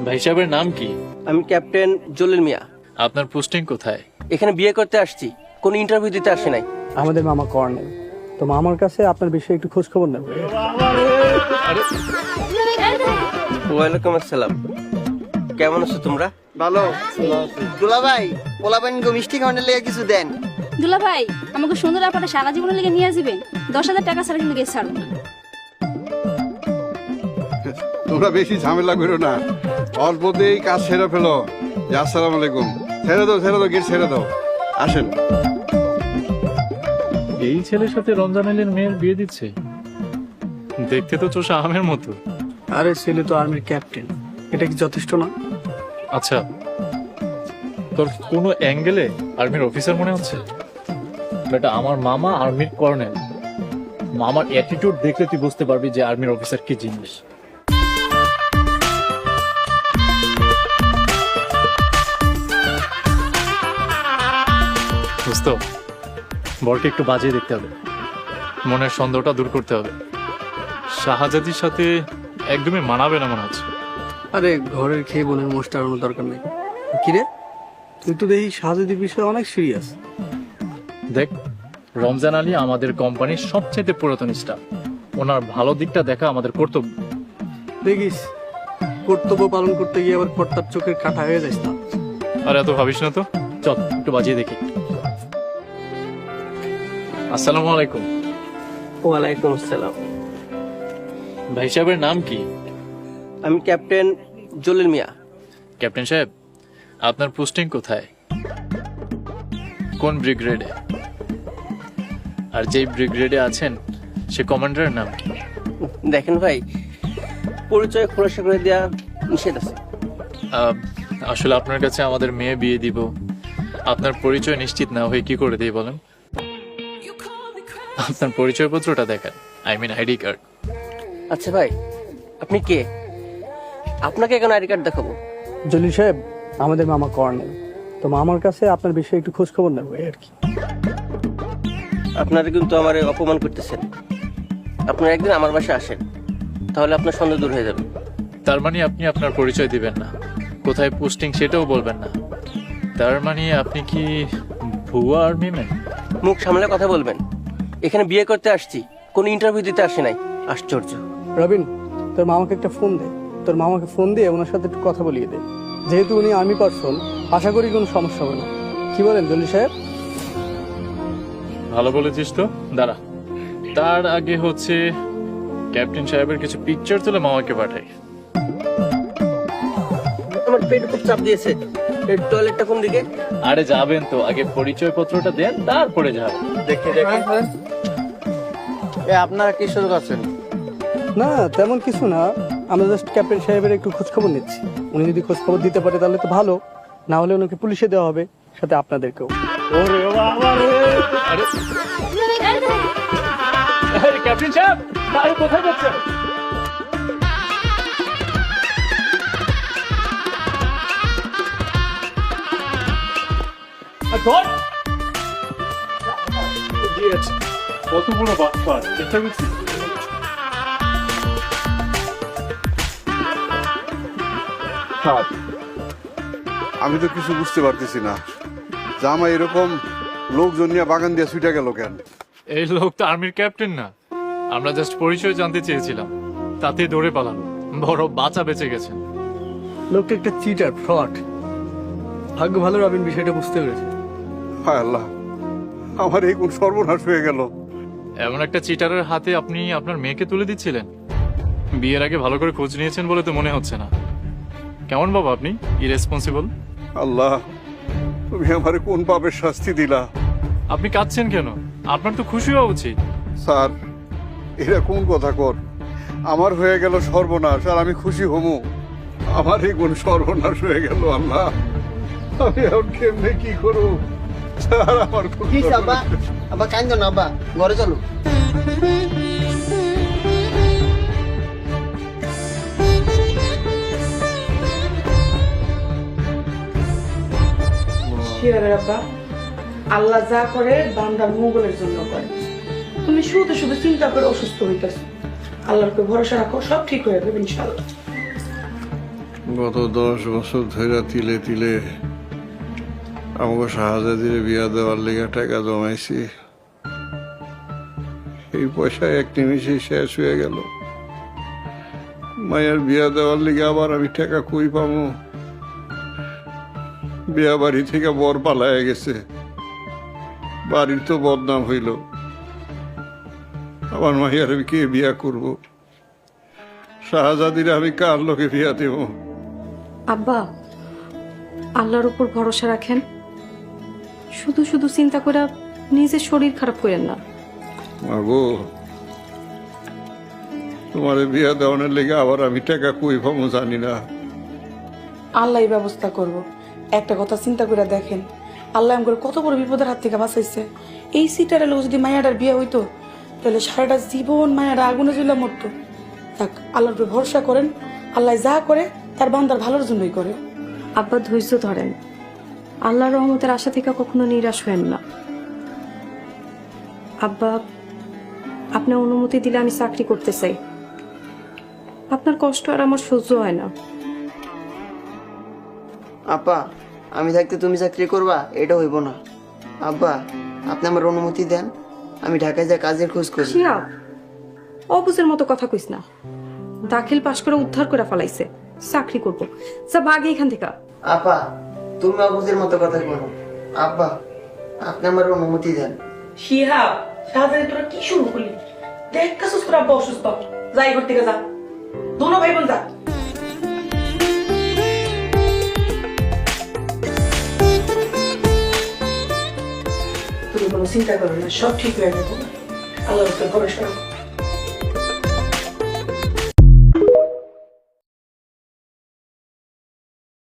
ভাই সাহেবের নাম কি? আমি ক্যাপ্টেন জলিল মিয়া। আপনার পোস্টিং কোথায়? এখানে বিয়ে করতে আসছি, কোনো ইন্টারভিউ দিতে আসি নাই। আমাদের মামা কর্নেল, তো মামার কাছে আপনার বিষয়ে একটু খোঁজ খবর নেব। ওয়ালাইকুম আসসালাম, কেমন আছো তোমরা? ভালো। দুলা ভাই, পোলাপাইন গো মিষ্টি খাওয়ানোর লেগে কিছু দেন। দুলা ভাই, আমাকে সুন্দর আপাটা সারা জীবনের লেগে নিয়ে আসবেন। 10,000 টাকা ছাড়া কিন্তু গেট ছাড়বো না। তোমরা বেশি ঝামেলা করো না, অল্পতেই কাজ সেরে ফেলো। আসসালামু আলাইকুম। ছেড়ে দাও, গেট ছেড়ে দাও, আসেন। এই ছেলের সাথে রমজান আলীর মেয়ের বিয়ে দিচ্ছে? দেখতে তো চোষা আমের মতো। আরে ছেলে তো আর্মির ক্যাপ্টেন, এটা কি যথেষ্ট না? আচ্ছা, তোর কোনো অ্যাঙ্গেলে আর্মির অফিসার মনে হচ্ছে? এটা আমার মামা আর্মির কর্নেল। মামার অ্যাটিটিউড দেখলে তুই বুঝতে পারবি যে আর্মির অফিসার কি জিনিস। বুঝতো, বরকে একটু বাজিয়ে দেখতে হবে, মনের সন্দেহটা দূর করতে হবে। শাহজাদির সাথে একদমই মানাবে না মনে হচ্ছে। আরে ঘরের খেয়ে বোনের মোষ টাড়ানোর দরকার নেই। কিরে, তুই তো দেখি শাহজাদির বিষয়ে অনেক সিরিয়াস। দেখ, রমজান আলী আমাদের কোম্পানির সবচেয়ে পুরাতন স্টাফ। ওনার ভালো দিকটা দেখা আমাদের কর্তব্য। দেখিস, কর্তব্য পালন করতে গিয়ে আবার কর্তার চোখের কাটা হয়ে যাস না। আর এত ভাবিস না তো, চল একটু বাজিয়ে দেখি। আসসালামু আলাইকুম। ওয়ালাইকুম আসসালাম। ভাই সাহেবের নাম কি? আমি ক্যাপ্টেন জলিল মিয়া। ক্যাপ্টেন সাহেব, আপনার পোস্টিং কোথায়? কোন ব্রিগেডে? আর যেই ব্রিগেডে আছেন সে কমান্ডারের নাম কি? দেখেন ভাই, পরিচয় খোলাসা করে দেওয়া নিষেধ আছে। আসলে আপনার কাছে আমাদের মেয়ে বিয়ে দিব, আপনার পরিচয় নিশ্চিত না হয়ে কি করে দিই বলেন? আপনার পরিচয়পত্রটা দেখান, আই মিন আইডি কার্ড। আচ্ছা ভাই, আপনি কে? আপনাকে কেন আইডি কার্ড দেখাবো? জলিল সাহেব, আমাদের মামা কর্নেল, তো মামার কাছে আপনার বিষয়ে একটু খোঁজ খবর নেব আর কি। আপনারা কিন্তু আমার অপমান করতেছেন। আপনারা একদিন আমার বাসায় আসেন, তাহলে আপনার সন্দেহ দূর হয়ে যাবে। তার মানে আপনি আপনার পরিচয় দিবেন না, কোথায় পোস্টিং সেটাও বলবেন না। তার মানে আপনি কি ভুয়া আর্মি ম্যান? মুখ সামলে কথা বলবেন। এখানে বিয়ে করতে আসছি, কোনো ইন্টারভিউ দিতে আসি নাই। আশ্চর্য। রবিন, তোর মামাকে একটা ফোন দে। তোর মামাকে ফোন দিয়ে ওনার সাথে একটু কথা বলিয়ে দে। যেহেতু উনি আর্মি পারসন, আশা করি কোনো সমস্যা হবে না। কি বলেন জলিল সাহেব? ভালো বলেছিস তো, দাঁড়া। তার আগে হচ্ছে ক্যাপ্টেন সাহেবের কিছু পিকচার তুলে মামাকে পাঠাই। আমার পেট খুব চাপ দিয়েছে। এই টয়লেটটা কোন দিকে? আরে যাবেন তো, আগে পরিচয়পত্রটা দেন, তারপরে যাবেন। দেখে আপনারা কি শুরু করছেন? না, তেমন কিছু না, আমরা জাস্ট ক্যাপ্টেন সাহেবের একটু খোঁজ খবর নিচ্ছি। উনি যদি খোঁজ খবর দিতে পারে তাহলে তো ভালো, না হলে ওনাকে পুলিশে দেওয়া হবে, সাথে আপনাদেরকেও। আরে ক্যাপ্টেন সাহেব, আরে কোথায় যাচ্ছেন? কত বড় বাটপার, চেষ্টা করছি। আমি তো কিছু বুঝতে পারতেছি না, জামা এরকম লোকজন নিয়ে বাগান দিয়ে ছুটে গেল কেন? এই লোক তো আর্মির ক্যাপ্টেন না, আমরা জাস্ট পরিচয় জানতে চেয়েছিলাম, তাতেই দৌড়ে পালানো। বড় বাঁচা বেঁচে গেছেন। লোকটা একটা চিটার, ফ্রড। ভাগ্য ভালো রবিন বিষয়টা বুঝতে পেরেছে। হায় আল্লাহ, আমার এই কোন সর্বনাশ হয়ে গেল। এমন একটা চিটারের হাতে আপনি আপনার মেয়েকে তুলে দিচ্ছিলেন? বিয়ের আগে ভালো করে খোঁজ নিয়েছেন বলে তো মনে হচ্ছে না। কেমন বাবা আপনি, ইরেসপন্সিবল। আল্লাহ, তুমি আমারে কোন পাপের শাস্তি দিলা? আপনি কাঁদছেন কেন? আপনার তো খুশি হওয়া উচিত। স্যার, এরা কোন কথা কর? আমার হয়ে গেল সর্বনাশ, আর আমি খুশি হমু? আমার এই কোন সর্বনাশ হয়ে গেল। আল্লাহ, আমি এখন কেমনে কি করব? স্যার, আমার খুব কি আব্বা? আব্বা কান্দো না, আব্বা ঘরে চলো। কি হবে আব্বা? আল্লাহ যা করে বান্দার মঙ্গলের জন্য করে। তুমি শুধু শুধু চিন্তা করে অসুস্থ হইতেছ। আল্লাহর উপর ভরসা রাখো, সব ঠিক হয়ে যাবে ইনশাআল্লাহ। গত 10 বছর ধরে তিলে তিলে আমাকে শাহজাদিরে বিয়া দেওয়ার লেগে টাকা জমাইছি, এই পয়সা এক নিমিষেই শেষ হয়ে গেল। মায়ের বিয়া দেওয়ার লেগে আবার আমি টাকা কই পাবো? বিয়া বাড়ি থেকে বর পালায় গেছে, বাড়ির তো বদনাম হইল। আমার মাইয়ার আমি কে বিয়া করব? শাহজাদিরে আমি কার লোকে বিয়া দেব? আব্বা, আল্লাহর উপর ভরসা রাখেন। শুধু শুধু চিন্তা করে নিজের শরীর খারাপ করেন না। মাগো, তোমার বিয়া দেওয়ানোর লেগে আবার আমি টাকা কই পাবো জানি না। আল্লাহ ব্যবস্থা করব। একটা কথা চিন্তা করে দেখেন, আল্লাহ আমাকে কত বড় বিপদের হাত থেকে বাঁচাইছে। এই সিটারের লোক যদি মায়াটার বিয়ে হইতো, তাহলে সারাটা জীবন মায়াটা আগুনে জ্বলে মরতো। থাক, আল্লাহর উপরে ভরসা করেন। আল্লাহ যা করে তার বান্দার ভালোর জন্যই করে। আব্বা, ধৈর্য ধরেন। আল্লাহর রহমতের আশা থেকে কখনো নিরাশ হয়েন না। আব্বা, আপনার অনুমতি দিলে আমি চাকরি করতে চাই। আপনার কষ্ট আর আমার সহ্য হয় না। আপা, আমি থাকতে তুমি চাকরি করবা এটা হইব না। আব্বা, আপনি আমার অনুমতি দেন, আমি ঢাকায় যা কাজের খোঁজ করি। শিয়া, অবুজের মতো কথা কইস না। দাখিল পাশ করে উদ্ধার করে ফেলাইছে, চাকরি করব। যা বাগে এখান থেকে। আপা, তুমি অবুঝের মতো কথা বলো। আব্বা, আপনি আমার অনুমতি দেন। শিহাব, শাহজাদি তোরা কি শুরু করলি? দেখ কাসুস করে আব্বা অসুস্থ। যাই ঘর থেকে যা, দোনো ভাই বোন যা। তুমি কোনো চিন্তা করো না, সব ঠিক হয়ে যাবে। আল্লাহর উপর ভরসা রাখো।